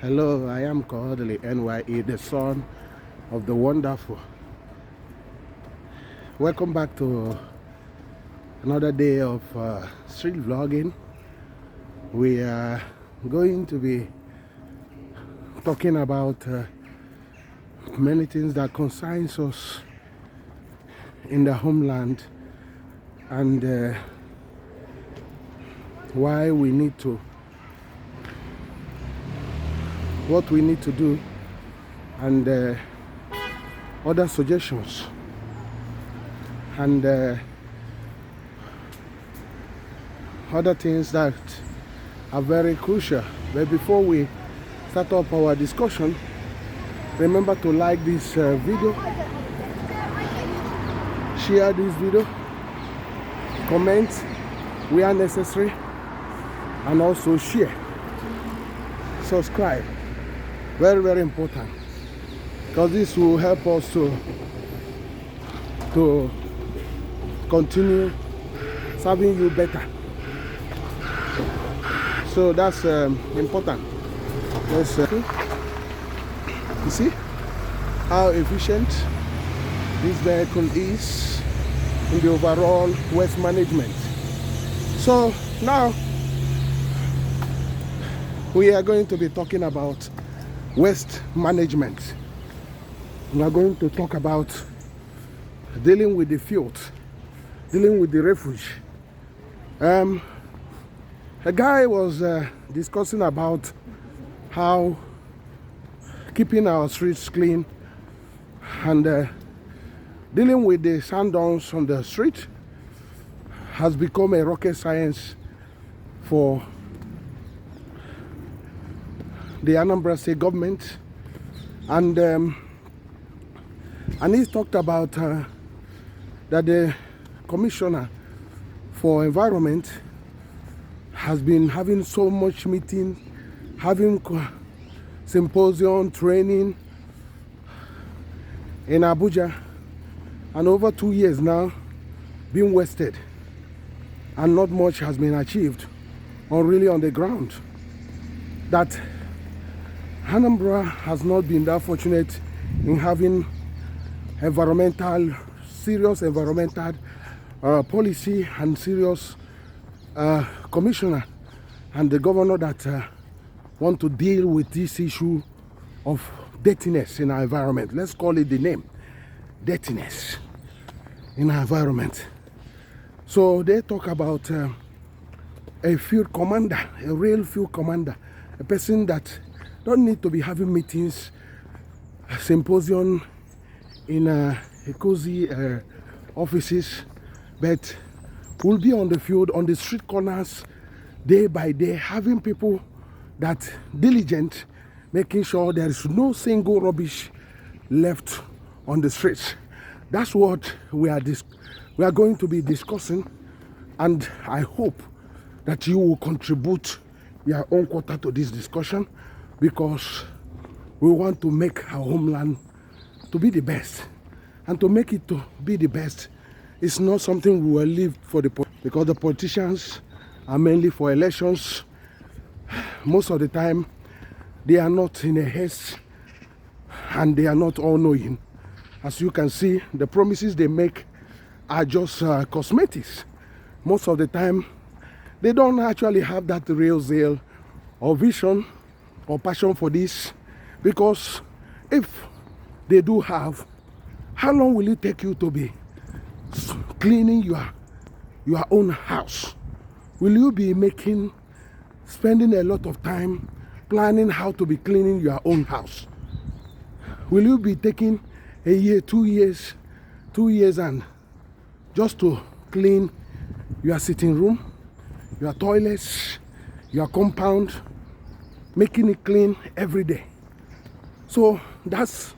Hello, I am Kodili-nye, the son of the wonderful. Welcome back to another day of street vlogging. We are going to be talking about many things that concerns us in the homeland and why we need to, what we need to do, and other suggestions and other things that are very crucial. But before we start up our discussion, remember to like this video, share this video, comment where necessary, and also share, subscribe. Very, very important, because this will help us to continue serving you better. So that's important. Let's you see how efficient this vehicle is in the overall waste management. So now we are going to be talking about waste management. We are going to talk about dealing with the filth, dealing with the refuge. A guy was discussing about how keeping our streets clean and dealing with the sanddowns on the street has become a rocket science for the Anambra State government, and he talked about that the commissioner for environment has been having so much meeting, having symposium, training in Abuja, and over 2 years now being wasted, and not much has been achieved or really on the ground. That Anambra has not been that fortunate in having serious environmental policy and serious commissioner and the governor that want to deal with this issue of dirtiness in our environment. Let's call it the name, dirtiness in our environment. So they talk about a field commander, a real field commander, a person that don't need to be having meetings, symposium in a cozy offices, but will be on the field, on the street corners, day by day, having people that diligent, making sure there is no single rubbish left on the streets. That's what we are going to be discussing, and I hope that you will contribute your own quota to this discussion, because we want to make our homeland to be the best. And to make it to be the best, it's not something we will leave for because the politicians are mainly for elections. Most of the time, they are not in a haste and they are not all-knowing. As you can see, the promises they make are just cosmetics. Most of the time, they don't actually have that real zeal or vision or passion for this, because if they do have, how long will it take you to be cleaning your own house? Will you be spending a lot of time planning how to be cleaning your own house? Will you be taking a year, 2 years and just to clean your sitting room, your toilets, your compound, making it clean every day? So that's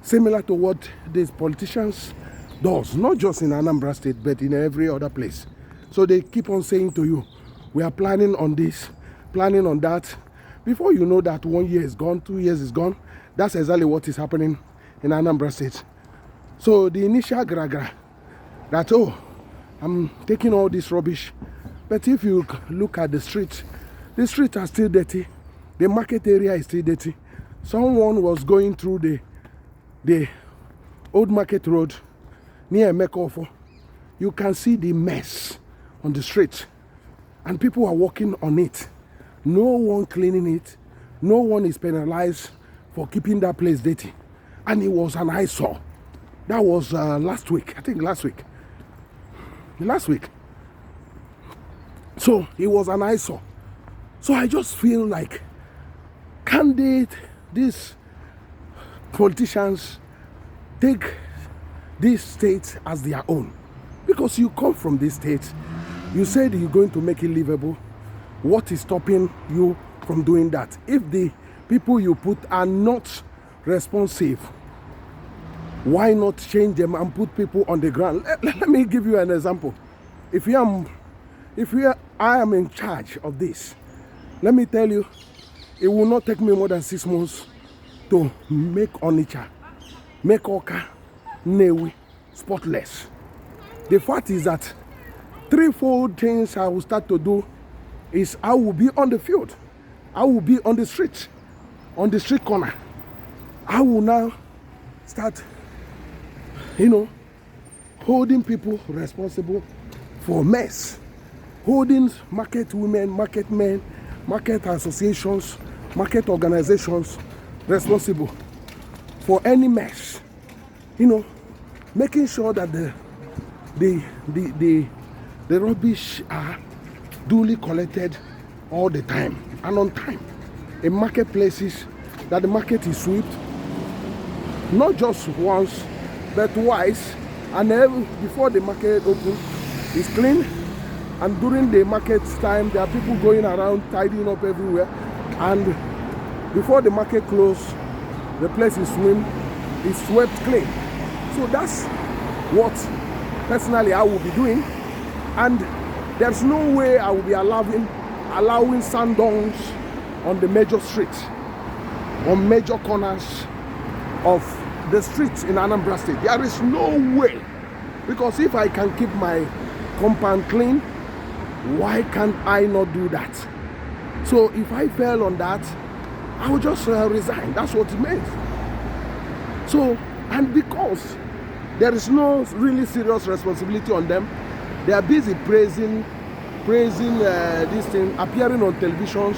similar to what these politicians does, not just in Anambra State, but in every other place. So they keep on saying to you, we are planning on this, planning on that. Before you know that, 1 year is gone, 2 years is gone. That's exactly what is happening in Anambra State. So the initial gragra that, oh, I'm taking all this rubbish, but if you look at the streets are still dirty. The market area is still dirty. Someone was going through the old market road near Mekofo. You can see the mess on the street, and people are walking on it. No one cleaning it. No one is penalized for keeping that place dirty. And it was an eyesore. That was last week. I think last week. So it was an eyesore. So I just feel like, can these politicians take this state as their own? Because you come from this state, you said you're going to make it livable. What is stopping you from doing that? If the people you put are not responsive, why not change them and put people on the ground? Let me give you an example. If I am in charge of this, let me tell you, it will not take me more than 6 months to make Onitsha, make Oka, Newi spotless. The fact is that 3-4 things I will start to do is I will be on the field. I will be on the street corner. I will now start, holding people responsible for mess. Holding market women, market men, market associations, market organizations responsible for any mess. Making sure that the rubbish are duly collected all the time and on time. In marketplaces, that the market is swept, not just once, but twice, and then before the market opens, it's clean. And during the market time, there are people going around tidying up everywhere. And before the market closes, the place is swept clean. So that's what personally I will be doing. And there's no way I will be allowing sand-duns on the major streets, on major corners of the streets in Anambra State. There is no way. Because if I can keep my compound clean, why can't I not do that? So if I fail on that, I will just resign. That's what it means. So, and because there is no really serious responsibility on them, they are busy praising this thing, appearing on televisions,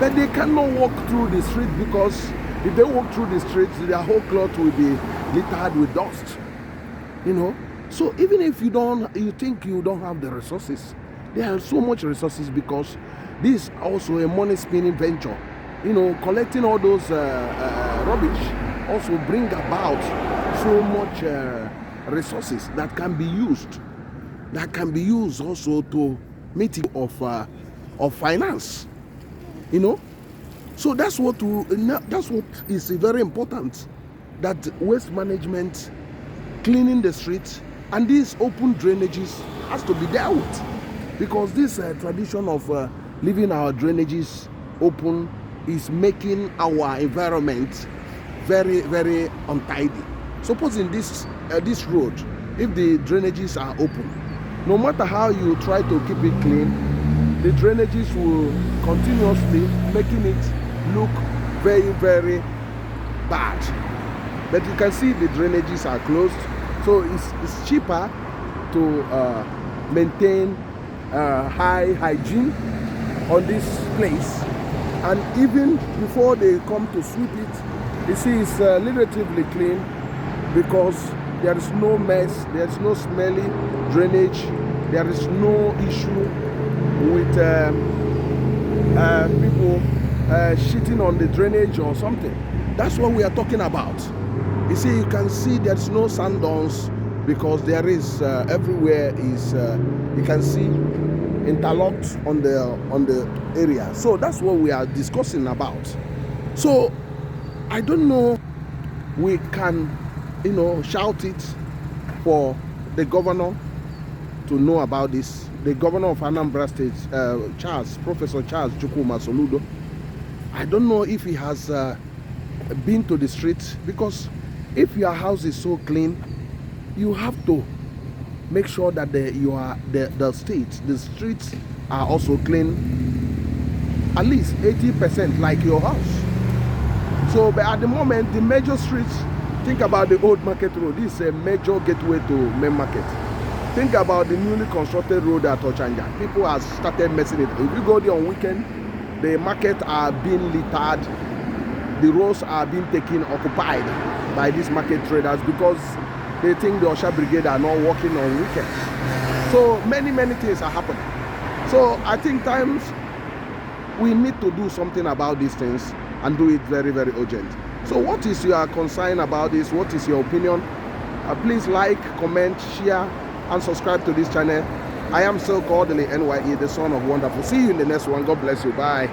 but they cannot walk through the street, because if they walk through the streets, their whole cloth will be littered with dust. So even if you think you don't have the resources, there are so much resources, because this is also a money spinning venture. Collecting all those rubbish also bring about so much resources that can be used also to mitigate of finance. So that's what is very important, that waste management, cleaning the streets, and these open drainages has to be dealt with, because this tradition of leaving our drainages open is making our environment very, very untidy. Suppose in this road, if the drainages are open, no matter how you try to keep it clean, the drainages will continuously making it look very, very bad. But you can see the drainages are closed, so it's cheaper to maintain high hygiene on this place. And even before they come to sweep it, you see it's relatively clean, because there is no mess, there is no smelly drainage, there is no issue with people shitting on the drainage or something. That's what we are talking about. You see, you can see there's no sand duns, because there is everywhere is you can see interlocked on the area. So that's what we are discussing about. So I don't know, we can shout it for the governor to know about this. The governor of Anambra State, Professor Charles Chukwuma Soludo. I don't know if he has been to the streets, because if your house is so clean, you have to make sure that the streets are also clean. at least 80% like your house. So, but at the moment, the major streets, think about the old market road. This is a major gateway to main market. Think about the newly constructed road at Ochanja. People have started messing it. If you go there on weekend, the market are being littered. The roads are being taken, occupied by these market traders because they think the Osha Brigade are not working on weekends. So many things are happening. So I think times we need to do something about these things and do it very urgent. So what is your concern about this? What is your opinion? Please like, comment, share, and subscribe to this channel. I am still Kodili-nye, the son of wonderful. See you in the next one. God bless you. Bye.